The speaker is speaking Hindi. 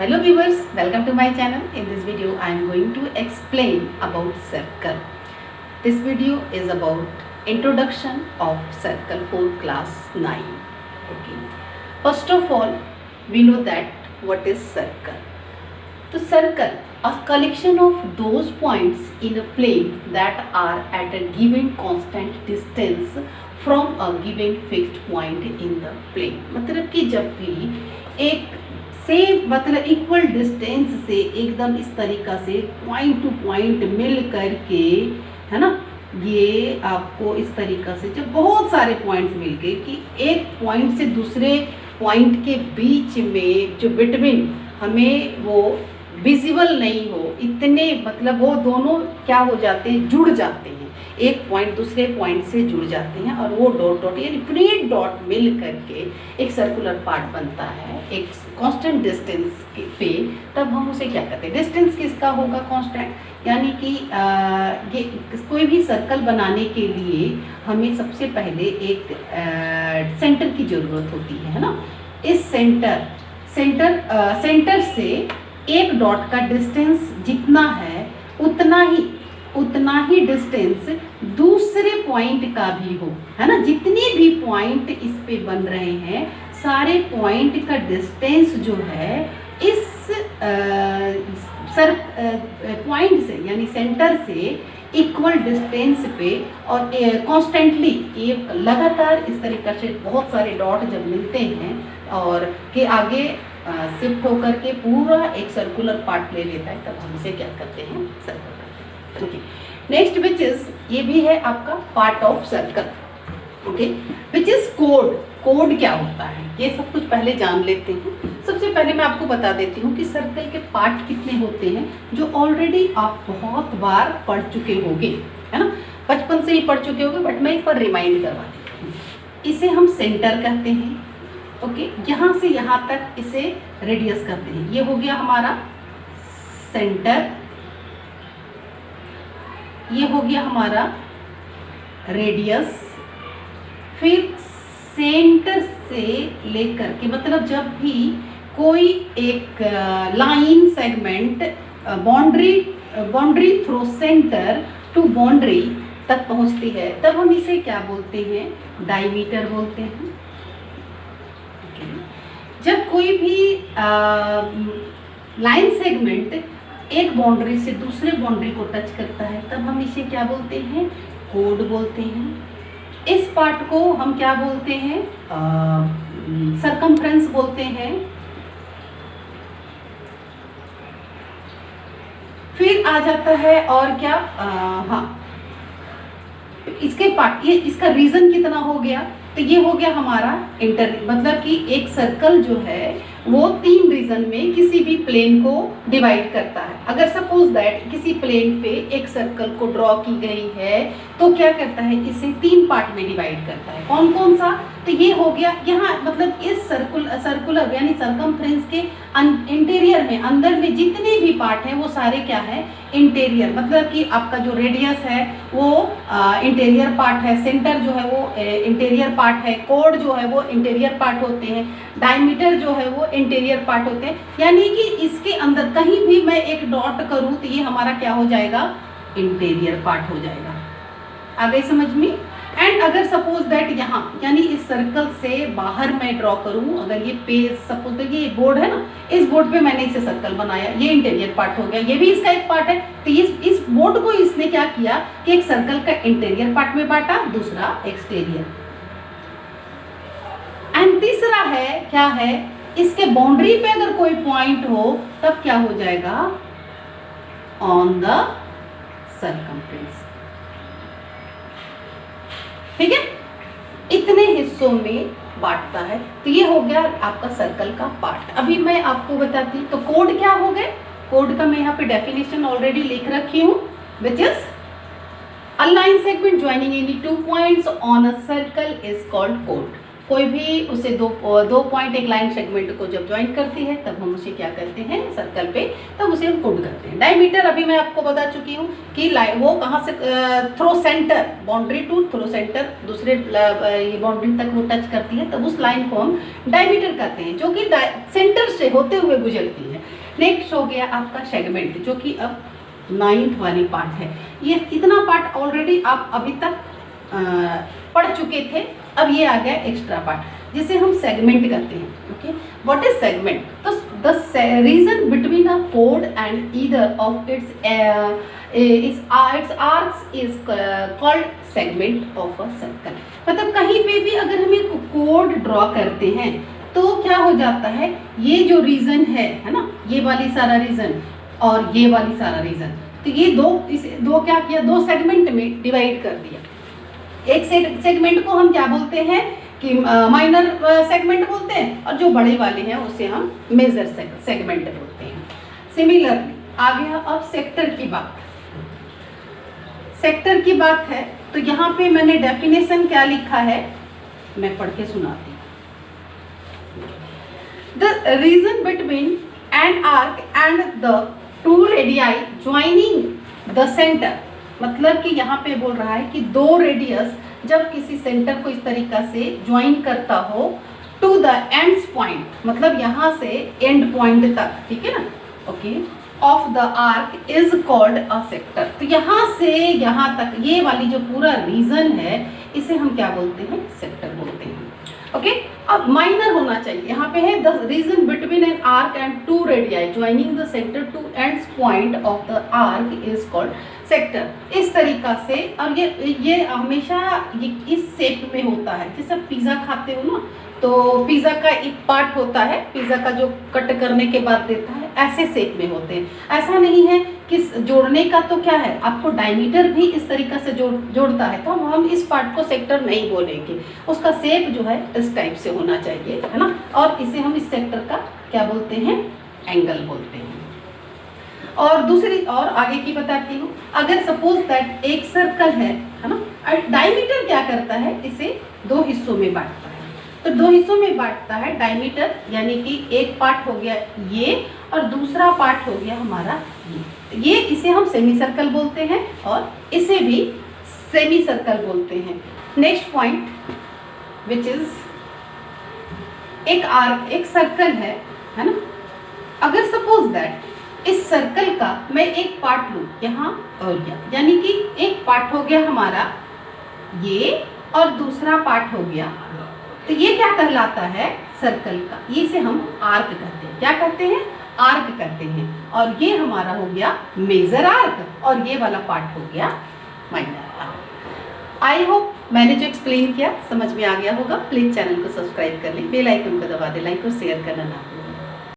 Hello viewers, welcome to my channel. In this video I am going to explain about circle. This video is about introduction of circle for class 9. Okay. First of all, we know that what is circle. So circle, a collection of those points in a plane that are at a given constant distance from a given fixed point in the plane. मतलब कि जब भी एक से मतलब इक्वल डिस्टेंस से एकदम इस तरीका से पॉइंट टू पॉइंट मिल करके, है ना, ये आपको इस तरीका से जब बहुत सारे पॉइंट्स मिल गए कि एक पॉइंट से दूसरे पॉइंट के बीच में जो बिटवीन हमें वो विजिबल नहीं हो, इतने मतलब वो दोनों क्या हो जाते हैं, जुड़ जाते हैं, एक पॉइंट दूसरे पॉइंट से जुड़ जाते हैं और वो डॉट डॉट यानी इन्फिनिट डॉट मिल करके एक सर्कुलर पार्ट बनता है एक कांस्टेंट डिस्टेंस पे। तब हम उसे क्या कहते हैं, डिस्टेंस किसका होगा, कांस्टेंट। यानी कि ये कोई भी सर्कल बनाने के लिए हमें सबसे पहले एक सेंटर की ज़रूरत होती है ना। इस सेंटर से एक डॉट का डिस्टेंस जितना है उतना ही डिस्टेंस दूसरे पॉइंट का भी हो, है ना। जितने भी पॉइंट इस पे बन रहे हैं सारे पॉइंट का डिस्टेंस जो है इस पॉइंट से यानी सेंटर से इक्वल डिस्टेंस पे और कॉन्स्टेंटली ये लगातार इस तरीके से बहुत सारे डॉट जब मिलते हैं और के आगे शिफ्ट होकर के पूरा एक सर्कुलर पार्ट ले लेता है, तब हम इसे क्या करते हैं, सर्कल करते हैं। ओके, नेक्स्ट विच इज, ये भी है आपका part of circle. Okay, which is code. Code क्या होता है ये सब कुछ पहले जान लेते हैं। सबसे पहले मैं आपको बता देती हूँ कि सर्कल के पार्ट कितने होते हैं, जो ऑलरेडी आप बहुत बार पढ़ चुके होंगे, है ना, बचपन से ही पढ़ चुके होंगे, बट मैं एक बार रिमाइंड करवा देती हूँ। इसे हम सेंटर कहते हैं। ओके, यहाँ से यहाँ तक इसे रेडियस करते हैं। ये हो गया हमारा सेंटर, ये हो गया हमारा रेडियस। फिर सेंटर से लेकर के मतलब जब भी कोई एक line segment boundary through centre to boundary तक पहुंचती है, तब हम इसे क्या बोलते हैं, डायमीटर बोलते हैं। जब कोई भी लाइन सेगमेंट एक बाउंड्री से दूसरे बाउंड्री को टच करता है, तब हम इसे क्या बोलते हैं, कोड बोलते हैं। इस पार्ट को हम क्या बोलते हैं, सरकमफ्रेंस बोलते हैं। फिर आ जाता है और क्या, हाँ, इसके पार्ट, ये इसका रीजन कितना हो गया, तो ये हो गया हमारा मतलब कि एक सर्कल जो है वो 3 रीजन में किसी भी प्लेन को डिवाइड करता है। अगर सपोज दैट किसी प्लेन पे एक सर्कल को ड्रॉ की गई है तो क्या करता है, इसे 3 पार्ट में डिवाइड करता है। कौन कौन सा, तो ये हो गया यहाँ मतलब इस सर्कुलर यानी सरकमफ्रेंस के इंटीरियर में, अंदर में जितने भी पार्ट हैं वो सारे क्या है, इंटीरियर। मतलब कि आपका जो रेडियस है वो इंटीरियर पार्ट है, सेंटर जो है वो इंटीरियर पार्ट है, कोड जो है वो इंटीरियर पार्ट होते हैं, डायमीटर जो है वो इंटीरियर पार्ट होते हैं। यानी कि इसके अंदर कहीं भी मैं एक डॉट करूं तो ये हमारा क्या हो जाएगा, इंटीरियर पार्ट हो जाएगा। आ गई समझ में। एंड अगर सपोज दैट यहाँ यानी इस सर्कल से बाहर मैं ड्रॉ करूं, अगर ये पेज सपोज दैट ये बोर्ड है ना, इस बोर्ड पे मैंने इसे सर्कल बनाया, ये इंटीरियर पार्ट हो गया, ये भी इसका एक पार्ट है। तो इस बोर्ड को इसने क्या किया कि एक सर्कल का इंटीरियर पार्ट में बांटा, दूसरा एक्सटीरियर। एंड तीसरा है क्या है, इसके बाउंड्री पे अगर कोई पॉइंट हो तब क्या हो जाएगा, ऑन द सर्कमफ्रेंस। ठीक है, इतने हिस्सों में बांटता है। तो ये हो गया आपका सर्कल का पार्ट। अभी मैं आपको बताती हूँ तो कोड क्या हो गए। कोड का मैं यहाँ पे डेफिनेशन ऑलरेडी लिख रखी हूँ, which is a line segment joining any 2 points on a circle is called chord। कोई भी उसे दो पॉइंट एक लाइन सेगमेंट को जब ज्वाइन करती है तब हम उसे क्या करते हैं सर्कल पे, तब उसे हम कोड करते हैं। डायमीटर अभी मैं आपको बता चुकी हूँ कि वो कहाँ से through centre, boundary to through centre, दूसरे ये बाउंड्री तक वो टच करती है, तब उस लाइन को हम डायमीटर कहते हैं, जो कि सेंटर से होते हुए गुजरती है। नेक्स्ट हो गया आपका सेगमेंट, जो कि अब 9th वाली पार्ट है। ये इतना पार्ट ऑलरेडी आप अभी तक पढ़ चुके थे, अब ये आ गया एक्स्ट्रा पार्ट जिसे हम सेगमेंट कहते हैं। Okay, what is segment? तो द रीजन बिटवीन अ कोड and either of its arcs is called segment of a circle। मतलब कहीं पे भी अगर हम एक कोड ड्रॉ करते हैं तो क्या हो जाता है, ये जो रीजन है ना, ये वाली सारा रीजन और ये वाली सारा रीजन, तो ये दो क्या किया, दो सेगमेंट में डिवाइड कर दिया। एक सेगमेंट को हम क्या बोलते हैं कि माइनर सेगमेंट बोलते हैं, और जो बड़े वाले हैं उसे हम मेजर सेगमेंट बोलते हैं। सिमिलरली आ गया अब सेक्टर की बात। सेक्टर की बात है तो यहाँ पे मैंने डेफिनेशन क्या लिखा है, मैं पढ़ के सुनाती हूँ। The region between an arc and the two radii joining the centre, मतलब कि यहाँ पे बोल रहा है कि दो रेडियस जब किसी सेंटर को इस तरीका से ज्वाइन करता हो टू द एंड्स पॉइंट, मतलब यहाँ से एंड पॉइंट तक, ठीक है ना, okay, of the arc is called a sector. तो यहाँ से यहाँ तक ये वाली जो पूरा रीजन है इसे हम क्या बोलते हैं, सेक्टर बोलते हैं। ओके, अब माइनर होना चाहिए, यहाँ पे है the region between an arc and two radii joining the centre to ends point of the arc is called sector. इस तरीका से, और ये हमेशा ये इस शेप में होता है। जैसे पिज़्ज़ा खाते हो ना, तो पिज़्ज़ा का एक पार्ट होता है, पिज़्ज़ा का जो कट करने के बाद देता है, ऐसे शेप में होते हैं। ऐसा नहीं है कि जोड़ने का तो क्या है, आपको डायमीटर भी इस तरीका से जोड़ता है, तो हम इस पार्ट को सेक्टर नहीं बोलेंगे, उसका शेप जो है इस टाइप से होना चाहिए, है ना। और इसे हम इस सेक्टर का क्या बोलते हैं, एंगल बोलते हैं। और दूसरी और आगे की बताती हूँ, अगर सपोज दैट एक सर्कल है ना, डायमीटर क्या करता है, इसे दो हिस्सों में बांटता है। तो दो हिस्सों में बांटता है डायमीटर, यानी कि एक पार्ट हो गया ये और दूसरा पार्ट हो गया हमारा ये इसे हम सेमी सर्कल बोलते हैं और इसे भी सेमी सर्कल बोलते हैं। नेक्स्ट पॉइंट विच इज एक सर्कल है ना, अगर सपोज दैट इस सर्कल का मैं एक पार्ट लूँ यहाँ और यहाँ, यानी कि एक पार्ट हो गया हमारा ये और दूसरा पार्ट हो गया, तो ये क्या कहलाता है, सर्कल का, ये से हम आर्क कहते हैं। क्या कहते हैं, आर्क कहते हैं। और ये हमारा हो गया मेजर आर्क और ये वाला पार्ट हो गया माइनर आर्क। आई होप मैंने जो एक्सप्लेन किया समझ में आ गया होगा। प्लीज चैनल को सब्सक्राइब कर लें, बेल आइकन को दबा दें, लाइक और शेयर करना ना भूलें।